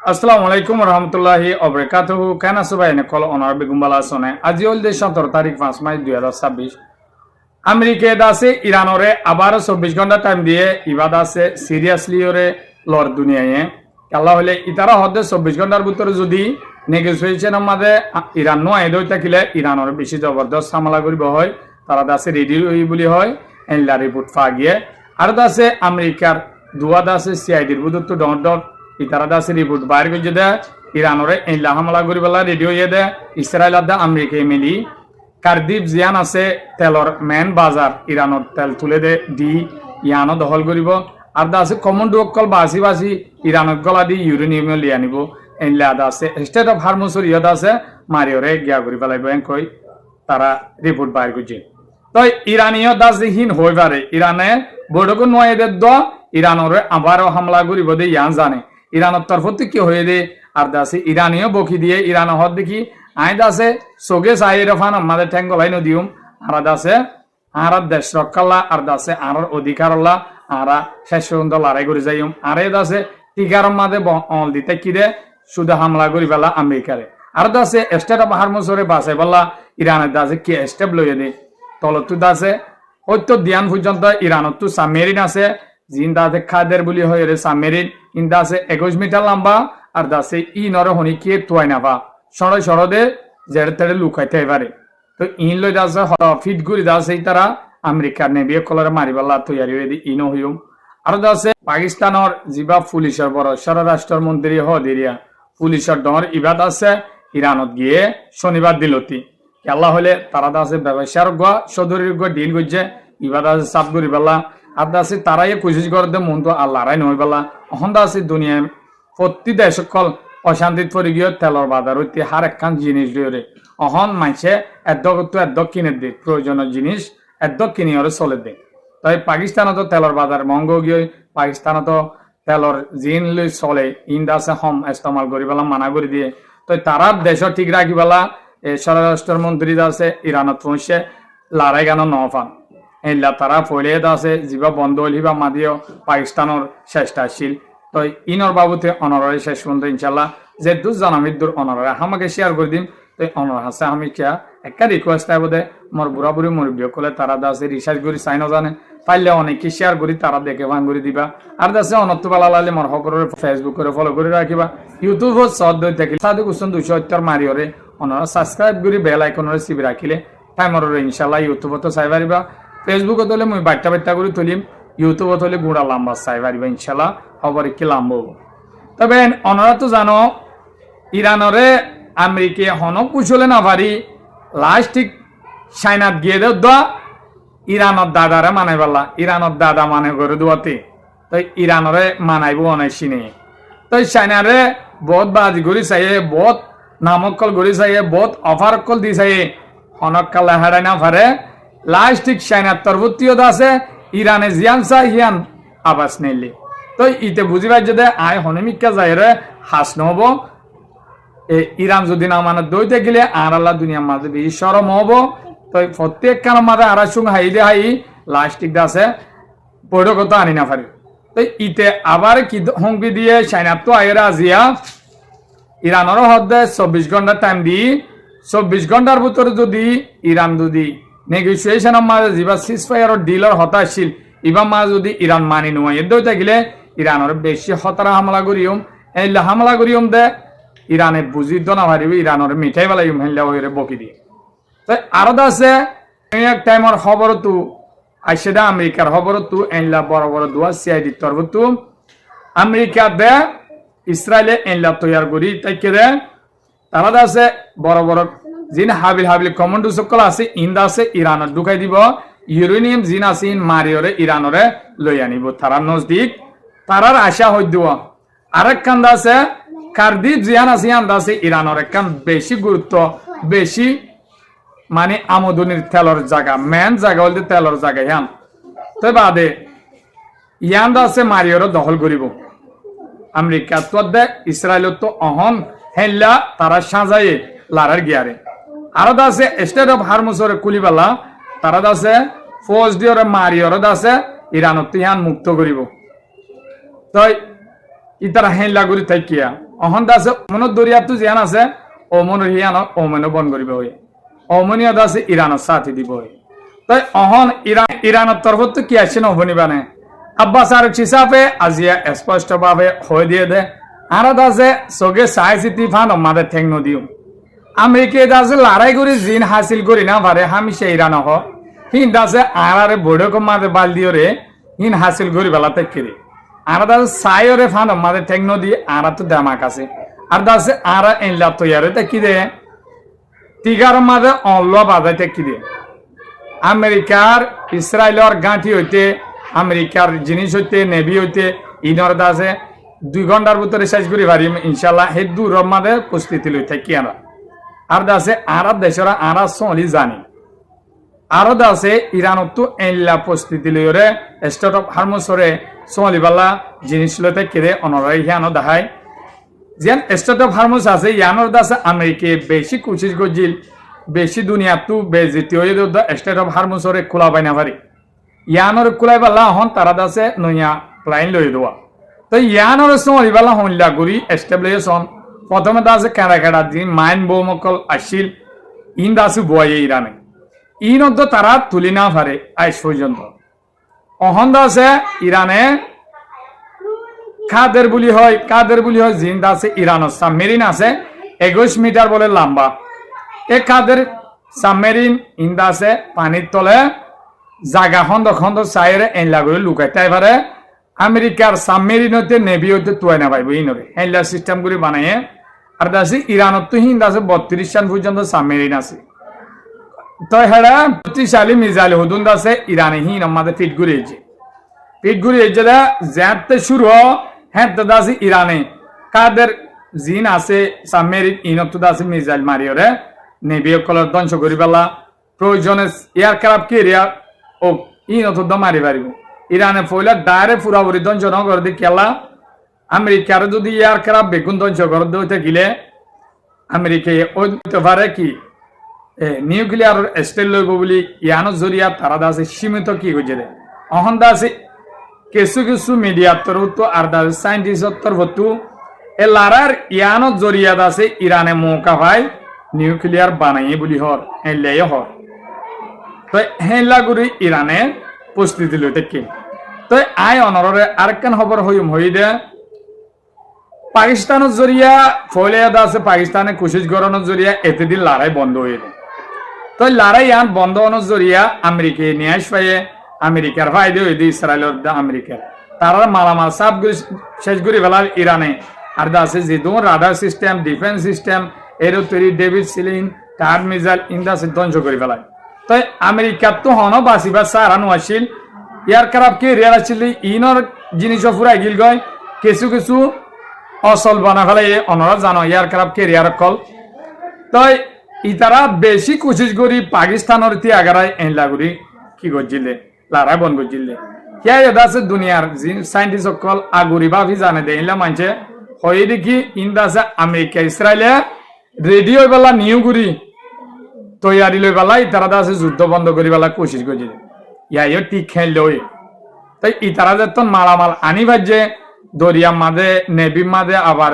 আসসালামু আলাইকুম রহমতুল্লাহি অবরাকাতুহু কেন আছো ভাই কল অনার বেগম বালা শোনে আজি হল 17 তারিখ 5 মাস 2026 আমেরিকা দাসে ইরানরে আবার 24 ঘন্টা টাইম দিয়ে ইবাদ আছে সিরিয়াসলি ওরে লর দুনিয়ায় আল্লাহ হলে ইতারা হদে 24 ঘন্টার ভিতরে যদি নেগোসিয়েশন আমাদের ইরান নো আইদই থাকিলে ইরানরে বেশি জবরদস্ত হামলা করিব হয় তারা দাসে রেডি হই বলি হয় এনলা রিপোর্ট ফা গিয়ে আর দাসে আমেরিকার দুয়া দাসে সিআইডির বুদত্ত ডট ডট ইতারা দাসে রিপোর্ট বাইর করে দেয় ইরানরে এনলা হামলা করিবেলা রেডি হইয়ে দেয় ইসরায়েল আদা আমেরিকা মিলি কার্দিব জিয়ান আছে তেলর মেন বাজার ইরানত তেল তুলে দে দি ইয়ানো দখল করিব আর দা আছে কমন্ডো অকল বাসি বাসি ইরানত গলা দি ইউরেনিয়াম লিয়ে আনিব এনলা আদা আছে স্টেট অফ হারমোসর ইয়দ আছে মারিওরে গিয়া করি পেলাইব কই তারা রিপোর্ট বাইর করছে তো ইরানীয় দাসহীন হয়ে পারে ইরানে বড়কো নয় দে দ ইরানরে আবারও হামলা করিব দে ইয়ান জানে ইরানের তরফ থেকে কি হয়ে দে আর দাসে ইরানীয় বকি দিয়ে ইরান হদ দেখি আইদ আছে সোগে সাইর ফান আমাদের ঠ্যাঙ্গলাই নদিউম আর দাসে আর দেশ রক্ষাল্লা আর দাসে আর অধিকার আল্লাহ আর শেষ পর্যন্ত লড়াই করে যাইম আরে দাসে টিকার মাঝে অল দিতে কি দে শুধু হামলা করি পেলা আমেরিকারে আর দাসে স্টেট অফ হারমোসরে বাসে বললা ইরানের দাসে কি স্টেপ লইয়ে দে তলতু দাসে হয়তো দিয়ান পর্যন্ত ইরানত সাবমেরিন আছে জিন দাসে খাদের বলি হয় রে সাবমেরিন ইন দাসে 21 মিটার লম্বা আর দাসে ই নরে হনি কে তুয়াই নাবা সরই সরদে জেড়ে তেড়ে লুকাইতে পারে তো ইন লই দাসে ফিট গুলি দাসে তারা আমেরিকার নেবি কলরে মারিবাল্লা তৈরি হয়ে দি ইনো হইম আর দাসে পাকিস্তানের জিবা পুলিশের বড় স্বরাষ্ট্র মন্ত্রী হদিরিয়া পুলিশের ডর ইবাদ আছে ইরানত গিয়ে শনিবার দিলতি আল্লাহ হলে তারা দাসে ব্যবসার গা সদরের গা ডিল করছে ইবাদ আছে সাপ করি বেলা আর দাসে তারাই কোশিশ করে দে মন তো আল্লাহরাই নয় বেলা অহন দাসে দুনিয়ায় প্রতি দেশ সকল অশান্তিত পরি গিয়ে তেলর বাজার হইতে হার একখান জিনিস দিয়ে অহন মাইছে এদ্দ কিনে দে প্রয়োজনীয় জিনিস এদ্দ কিনে ওরে চলে দে তাই পাকিস্তানত তেলর বাজার মঙ্গ গিয়ে পাকিস্তানত তেলর জিন লই চলে ইন্দাসে হম ইস্তেমাল করি পেলা মানা করে দিয়ে তো তারা দেশ ঠিক রাখি পেলা স্বরাষ্ট্র মন্ত্রী আছে ইরানত পৌঁছে লড়াই গানো নফান এইলা তারা ফলে আছে যিবা বন্ধ হলিবা মাদিও পাকিস্তানের চেষ্টা আসছিল তো ইনর বাবুতে অনরারে শেষ পর্যন্ত ইনশাল্লাহ যে দু জানামিদুর অনরারে আমাকে শেয়ার করে দিন তো অনর হাসে আমি কিয়া একটা রিকোয়েস্ট আইব দে মোর বুড়া বুড়ি মুরব্বী কলে তারা দাসে রিসার্চ করি চাই জানে পাইলে অনেকে শেয়ার করি তারা দেখে ভাঙ করে দিবা আর দাসে অনত্য বেলা লালে মোর সকলের ফেসবুক করে ফলো করে রাখিবা ইউটিউবত সদ দই থাকি সাধু কুসুন 270 মারিওরে অনরা সাবস্ক্রাইব করে বেল আইকনরে চিবি রাখিলে টাইমরে ইনশাল্লাহ ইউটিউবত চাই পারিবা ফেসবুকত হলে মই বাট্টা করে তুলিম ইউটিউবত হলে গুড়া লম্বা চাই পারিবা ইনশাল্লাহ খবর কি লাম্ব তবে অনরা তো জানো ইরানরে আমেরিকা হন কুশলে না পারি লাস্ট ঠিক চাইনাত গিয়ে দেওয়া ইরানত দাদারে মানাই পারলা ইরানত দাদা মানে করে দেওয়াতে তো ইরানরে মানাইব অনেক চিনে তো চাইনারে বহুত বাজি ঘুরি চাইয়ে বহুত নামকল ঘুরি চাইয়ে বহুত অফার কল দি চাইয়ে হনকাল হারাই না পারে লাস্ট ঠিক চাইনার তরবতীয় আছে ইরানে জিয়ান চাই হিয়ান আবাস নেইলে তো ইতে বুঝি পাই যে আয় হনমিকা যাই রে হাস নহব ইরান যদি না মানে দইতে গেলে আর আল্লাহ দুনিয়ার মাঝে বেশি সরম হব তো প্রত্যেক কারণ মাঝে আর সঙ্গে হাইলে হাই লাস্টিক আছে বৈঠকতা আনি না পারি তো ইতে আবার কি হুমকি দিয়ে চাইনার তো আয়েরা আজিয়া ইরানেরও হদ্দে 24 ঘন্টা টাইম দি 24 ঘন্টার ভিতরে যদি ইরান যদি নেগোসিয়েশনের মাঝে যা সিজফায়ার ডিলর হতা আসছিল ইবা মাঝে যদি ইরান মানি নোয়া এদই থাকিলে ইরানের বেশি হতারা হামলা করিম এই হামলা করিম দে ইরানে বুঝি তো না পারিব ইরানের মিঠাই বেলাই হেল্লা হয়ে বকি দিয়ে তো আরো আছে এক টাইমর খবর তো আইসে দে আমেরিকার খবর তো এনলা বড় বড় দোয়া সিআইডি তরফ তো আমেরিকা দে ইসরায়েলে এনলা তৈয়ার করি তাইকে দে তারা আছে বড় বড় জিন হাবিল কমান্ডো সকল আছে ইন্দা আছে ইরানত ঢুকাই দিব ইউরেনিয়াম জিন আছে মারিওরে ইরানরে লই আনিব তারা নজদিক তারার আশা হই দেওয়া আরেক কান্দা আছে কার্দিব জিয়ান আছে আছে ইরানের একখান বেশি গুরুত্ব বেশি মানে আমদনির তেলর জায়গা মেন জায়গা বলতে তেলর জায়গা ইয়ান তো বাদে ইয়ান আছে মারিওর দখল করিব আমেরিকা তো দে ইসরায়েল তো অহন হেল্লা তারা সাজায়ে লারার গিয়ারে আরো আছে স্টেট অফ হারমোসরে কুলিবালা তারা আছে ফৌজ দিওরে মারিওর আছে ইরানত ইয়ান মুক্ত করিব তো ইতারা হেল্লা করি থাকিয়া অহন দাসে মনত দরিয়াতো জিয়ান আছে ওমনৰ হিয়ানক ওমনো বন কৰিব হয় ওমনিয়া দাসে ইরানৰ সাথে দিব হয় তাই অহন ইরানের তরফত কি আছে নহবনি বানে আব্বাস আরক হিসাবে আজিয়া স্পষ্টভাবে হয়ে দিয়ে দে আর দাসে সগে সাই সিটি ফান আমাদের ঠেং নদিও আমেরিকা দাসে লড়াই করে জিন হাসিল করি না পারে আমি সেই ইরান হ হিন দাসে আরারে বড়ক মাঝে বাল দিও রে হিন হাসিল করি বেলা তেকিরে আর দাসে সাইরে ফান আমাদের ঠেং নদী আরা তো দামাক আছে আর দাসে আরা এনলা তৈয়ারে তেকি দে টিগার মাঝে অল্ল বাজাই তেকি দে আমেরিকার ইসরায়েলের গাঁঠি হইতে আমেরিকার জিনিস হইতে নেভি হইতে ইনর দাসে 2 ঘন্টার ভিতরে শেষ করি পারিম ইনশাল্লাহ হে দূর মাঝে প্রস্তুতি লই থাকি আর দাসে আরব দেশরা আরা সলি জানি আরো দাসে ইরানত তো এল্লা প্রস্তুতি লইরে স্টেট অফ হারমোসরে সলি বালা জিনিস লইতে কেড়ে অনরাই হিয়ানো দেখায় যেন স্টেট অফ হারমোস আছে ইয়ানোর দাসে আমেরিকা বেশি কোশিশ গজিল বেশি দুনিয়া তু বেজিতীয় স্টেট অফ হারমোসরে খোলা বাইনা পারি ইয়ানোর খোলাই বালা হন তারা দাসে নইয়া প্লাইন লই দেওয়া তো ইয়ানোর সলি বালা হইলা গুরি এস্টাবলিশন প্রথমে দাসে কেড়া কেড়া দিন মাইন বৌমকল আসিল ইন দাসু বয়ে ইরানে ইনদ্দ তারা তুলি না পারে আজ পর্যন্ত অহন দাসে ইরানে কাদের বুলি হয় জিন দাসে ইরানের সাবমেরিন আছে 21 মিটার বলে লম্বা এ কাদের সাবমেরিন ইন দাসে পানির তলে জাগা খন্দ খন্দ সাইরে এনলা করে লুকাইতে পারে আমেরিকার সাবমেরিন হইতে নেভি হইতে তুয়াই না পাইব ইনরে এনলা সিস্টেম করে বানায় আর দাসে ইরানত তো হিন দাসে 32 সাল পর্যন্ত সাবমেরিন আছে তো হেরা 32 সালে মিসাইল হুদুন দাসে ইরানে হিন আমাদের ফিট ঘুরিয়েছে দা যাতে শুরু হ্যাঁ দাসে ইরানে কাদের জিন আছে সাবমেরিন ইনত দাসে মিসাইল মারিওরে নেভি কলর ধ্বংস করি পেলা প্রয়োজনে এয়ারক্রাফট কেরিয়ার ও ইনত মারি পারিব ইরানে ফইলা ডাইরেক্ট পুরাপুরি ধ্বংস ন করে দি কেলা আমেরিকার যদি এয়ারক্রাফট বেগুন ধ্বংস করে দিতে গেলে আমেরিকা ওইতে পারে কি নিউক্লিয়ার স্টেল লইব বলি ইয়ানোর জরিয়া তারা দাসে সীমিত কি হয়ে যায় অহন দাসে কিছু মিডিয়ার তরফ আর দাসে সাইন্টিস্টর তরফ এ লারার ইয়ানোর জরিয়া দাসে ইরানে মৌকা পায় নিউক্লিয়ার বানাই বলি হর হেলে হর তো হেলা গুরি ইরানে প্রস্তুতি লইতে কি তো আয় অনরে আরেকখান খবর হই দে পাকিস্তানের জরিয়া ফলে আছে পাকিস্তানে কোশিশ করানোর জরিয়া এতদিন লড়াই বন্ধ হয়ে যায় তো লড়াই আন বন্ধ হওয়ার জরিয়া আমেরিকা নিয়ে আসবে আমেরিকার ফায়দা হয়ে দিয়ে ইসরায়েলের আমেরিকার তারা মালামাল সাপ শেষ করে ফেলার ইরানে আর আছে যেহেতু রাডার সিস্টেম ডিফেন্স সিস্টেম এর তৈরি ডেভিড সিলিং কার্ড মিসাইল ইন্দাসে ধ্বংস করে ফেলায় তো আমেরিকার তো হন বাঁচিবার সারানো আসিল এয়ারক্রাফট কেরিয়ার আসছিল ইনর জিনিসও ফুরাই গিল গয় কিছু অসল বানা ফেলে অনরা জানো এয়ারক্রাফট কেরিয়ার কল তো ইতারা বেশি কোশিশ করি পাকিস্তানের তি আগারায় এনলা করি কি করছিলে লারা বন করছিলে কে আছে দুনিয়ার সাইন্টিস্ট সকল আগুরি ভাবি জানে দে এনলা মানছে হয়ে দেখি ইন্দাসে আমেরিকা ইসরায়েলে রেডি হয়ে বেলা নিউ করি তৈয়ারি লই বেলা ইতারা আছে যুদ্ধ বন্ধ করি বেলা কোশিশ করছিল ইয়াইও ঠিক খেল লই তাই ইতারা যে তখন মালামাল আনি ভাজছে দরিয়ার মাঝে নেভি মাঝে আবার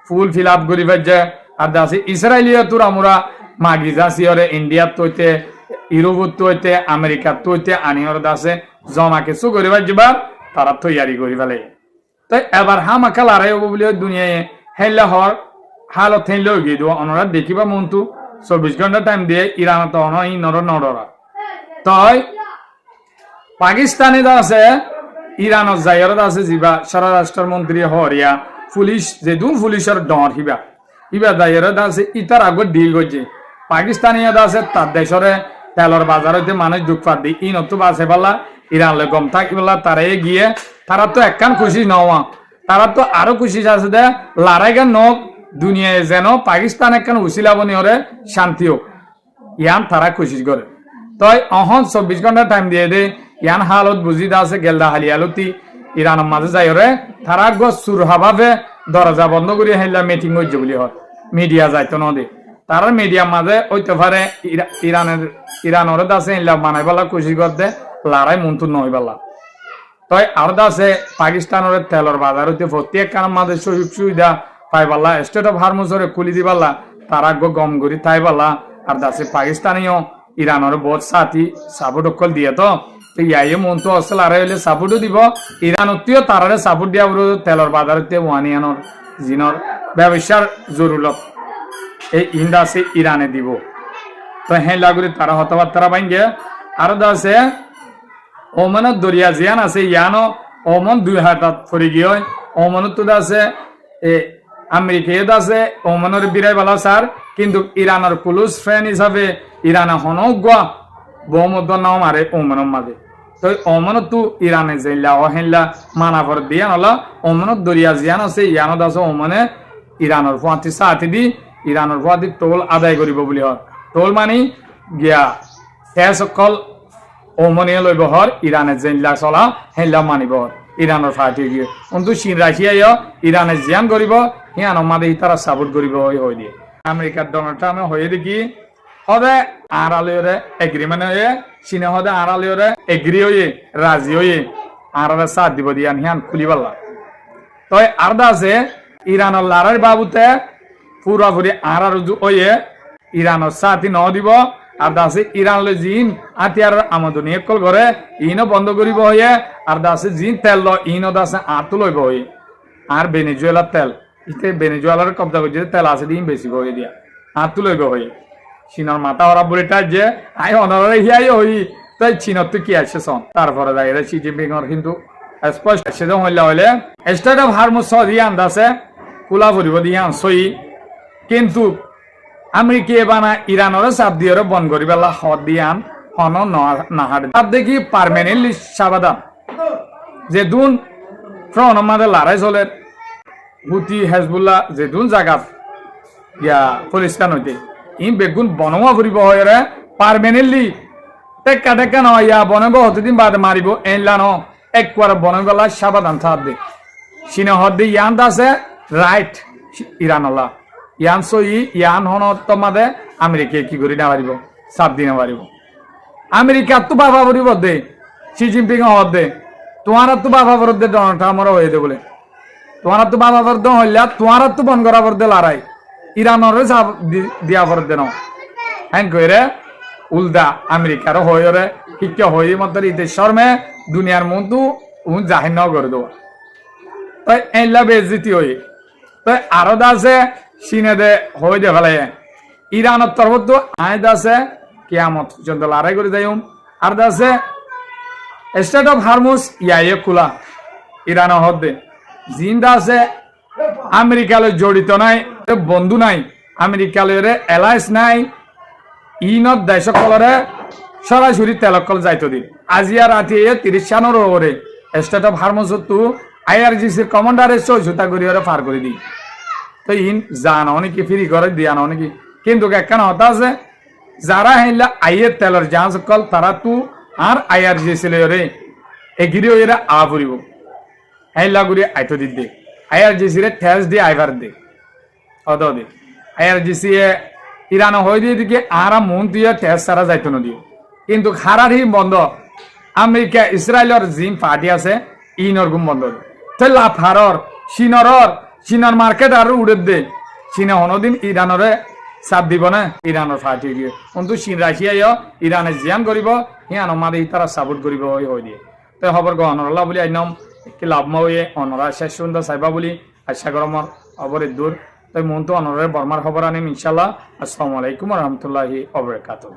ফুল ফিল আপ করি ভাজছে আর দাসে ইসরায়েলিয়া তোর আমরা মাগিজা সিওরে ইন্ডিয়ার তৈতে ইউরোপত তৈতে আমেরিকার তৈতে আনিওর দাসে জমা কিছু করি ভাজবার তারা তৈয়ারি করি ফেলে তাই এবার হামাকা লড়াই হবো বলে দুনিয়ায় হেল্লা হর হালত হেল্লে গিয়ে দেবো ওনারা দেখিবা মন্তু 24 ঘন্টা টাইম দিয়ে ইরান তো নড়রা তাই পাকিস্তানে আছে ইরানত যাইরত আছে যা স্বরাষ্ট্র মন্ত্রী হরিয়া পুলিশ যেহেতু পুলিশের ডর হিবা যাইরত আছে ইতার আগত ডিল করছে পাকিস্তানিয়াত আছে তার দেশরে তেলর বাজার হইতে মানুষ দুঃখ পাত দি ইনত বাসে পাল্লা ইরান লে গম থাকি বললা তারাই গিয়ে তারা তো একখান খুশি নওয়া তারা তো আরো খুশি আছে দে লড়াই গান নক দুনিয়ায় যেন পাকিস্তান একখান উচিলা বনি হরে শান্তি হোক ইয়ান তারা কোশিশ করে তই অহন 24 ঘন্টা টাইম দিয়ে দে ইয়ান হালত বুঝি আছে গেলদা হালিয়ালতি ইরানের মাঝে যাই রে তারা গো সুরহাভাবে দরজা বন্ধ করে হেলা মিটিং হইছে বলি হয় মিডিয়া যাইতো নদে তারা মিডিয়ার মাঝে হইতে পারে ইরানের দাসে ইলা বানাই বলা কোশিশ করতে লড়াই মন্তুর নয় বলা তই আর দাসে পাকিস্তানের তেলর বাজার হইতে প্রত্যেক কারণ মাঝে সুযোগ সুবিধা পাইবাল্লা স্টেট অফ হারমুজরে কুলি দিবাল্লা তারা গম গরি তাইবাল্লা আর দাসে পাকিস্তানিও ইরানের বহুত সাথী সাপোর্ট অকল দিয়ে তো ইয়াইয়ে মন তো অসল আর হইলে সাপোর্টও দিব ইরানতিও তারারে সাপোর্ট দিয়া তেলর বাজারতে ওয়ানিয়ানোর জিনর ব্যবসার জরুরত এই ইন্দাসে ইরানে দিব তো হ্যাঁ লাগুলি তারা হতবার্তারা বাইঙ্গে আর দাসে ওমানত দরিয়া জিয়ান আছে ইয়ানো ওমন 2 হাজার ফরি গিয়ে ওমনত তো দাসে আমেরিকায় আছে ওমানের বিরাই বালা স্যার কিন্তু ইরানের ক্লোজ ফ্রেন্ড হিসাবে ইরানে হনগুয়া বহুমত নাও মারে ওমানের মাঝে তো ওমানত তো ইরানে যাইলা অহেলা মানাফর দিয়া নলা ওমানত দরিয়া জিয়ান আছে ইয়ানত আছে ওমানে ইরানের ফুয়াতি সাথে দি ইরানের ফুয়াতি টোল আদায় করিব বলি হয় টোল মানি গিয়া সকল ওমনিয়া লইব হর ইরানে যাইলা চলা হেলা মানিব ইরানের ফাটি গিয়ে কিন্তু চীন রাশিয়া ইরানে জিয়ান করিব হিয়ান মাদে তারা সাপোর্ট করিব হই দিয়ে আমেরিকার ডোনাল্ড ট্রাম্প হয়ে দেখি হদে আড়ালিওরে এগ্রিমেন্ট হয়ে চীনে হদে আড়ালিওরে এগ্রি হয়ে রাজি হয়ে আড়ালে সাথ দিব দিয়ান হিয়ান খুলিবাল্লা তো আরদা আছে ইরানের লারার বাবুতে পুরাপুরি আড়ার হয়ে ইরানের সাথী ন দিব আর দাসে ইরান লে জিন আতিয়ার আমদানি একল করে ইনো বন্ধ করিব হয়ে আর দাসে জিন তেল ল ইনো দাসে আতু লইব হয়ে আর ভেনেজুয়েলার তেল ইতে ভেনেজুয়েলার কবজা করছে তেল আছে দিন বেশি হয়ে দিয়া আতু লইব হয়ে চীনের মাথা ওরা বলে টাই যে আই অনারে হিয়াই হই তাই চীনত তো কি আছে সন তারপরে যাই শি জিনপিং কিন্তু স্পষ্ট সেটা হইলে স্টেট অফ হারমুজ দিয়ে আন্দাছে কুলা ভরিব দিয়ে আনছই কিন্তু আমেরিকা বানা ইরানের চাপ দিয়ে বন করি পেলা হদ দিয়ে আন হন নাহার তার দেখি পারমানেন্টলি সাবাদান যে দুন ফ্রন আমাদের লড়াই চলে হুতি হেজবুল্লাহ যে দুন জায়গা ইয়া পরিষ্কার হইতে ই বেগুন বনমা ফুরিব হয় রে পারমানেন্টলি টেক্কা টেক্কা নয় ইয়া বনব হতদিন বাদে মারিব এনলা ন একবার বনবেলা সাবাদান থাক দে সিনে হদ দিয়ে ইয়ান আছে রাইট ইরানলা ইয়ান সই ইয়ান হন তোমাদের আমেরিকা কি করি না পারিব 7 দিনে পারিব আমেরিকা তো বাবা পরিব দে শি জিনপিং হদ দে তোমার তো বাবা পর দে ডোনাল্ড ট্রাম্পর হয়ে দে বলে তোমার তো বাবা পর দে হইলা তোমার তো বন করা পর দে লড়াই ইরানের চাপ দিয়া পর দে ন হ্যাঁ কইরে উল্টা আমেরিকার হয়ে রে শিক্ষা হয়ে মত ইতে শর্মে দুনিয়ার মতো জাহির ন করে দেওয়া তাই এলা বেজিতি হয়ে তাই আরো আছে চীনে দে হয়ে দে ফেলে ইরানের তরফ তো আয়দ আছে কিয়ামত পর্যন্ত লড়াই করে যাই আর আছে স্টেট অফ হারমুজ ইয়াইয়ে খোলা ইরানের হদে জিন্দা আছে আমেরিকালে জড়িত নাই বন্ধু নাই আমেরিকালের এলায়েন্স নাই ইনত দেশ সকলরে সরাসরি তেলকল যাইতো দিন আজিয়া রাতে 30 সানের ওরে স্টেট অফ হারমুজ তো আইআরজিসির কমান্ডারের সহযোগিতা করি পার করে দিই তো ইন জানা অনেকে ফ্রি করে দিয়া না অনেকে কিন্তু একখান হতা আছে যারা হেলা আইয়ের তেলের জাহাজ কল তারা তু আর আইআরজিসি রে এগিরি এরা আ ফুরিব হেলা গুড়ি আইতো দি দে আইআরজিসি রে ঠেস দিয়ে আইভার দে অদ দে আইআরজিসি ইরান হয়ে দিয়ে দিকে আরা মন দিয়ে ঠেস সারা যাইতো না দিয়ে কিন্তু খারারি বন্ধ আমেরিকা ইসরায়েলের জিম পার্টি আছে ইনর গুম বন্ধ তো লাফারর চীনের মার্কেট আর উড়ে দে চীনে হনদিন ইরানরে চাপ দিব না ইরানের ফাটি গিয়ে কিন্তু চীন রাশিয়া ইরানে জিয়ান করিব হিয়ান মাদে তারা সাপোর্ট করিব হয়ে দিয়ে তো খবর গণরলা বলি আইনম কি লাভ মাওয়ে অনরা শেষ সুন্দর চাইবা বলি আশা করমর অবরে দূর তো মন তো অনরের বর্মার খবর আনিম ইনশাল্লাহ। আসসালামু আলাইকুম রহমতুল্লাহি ওয়া বারাকাতুহু।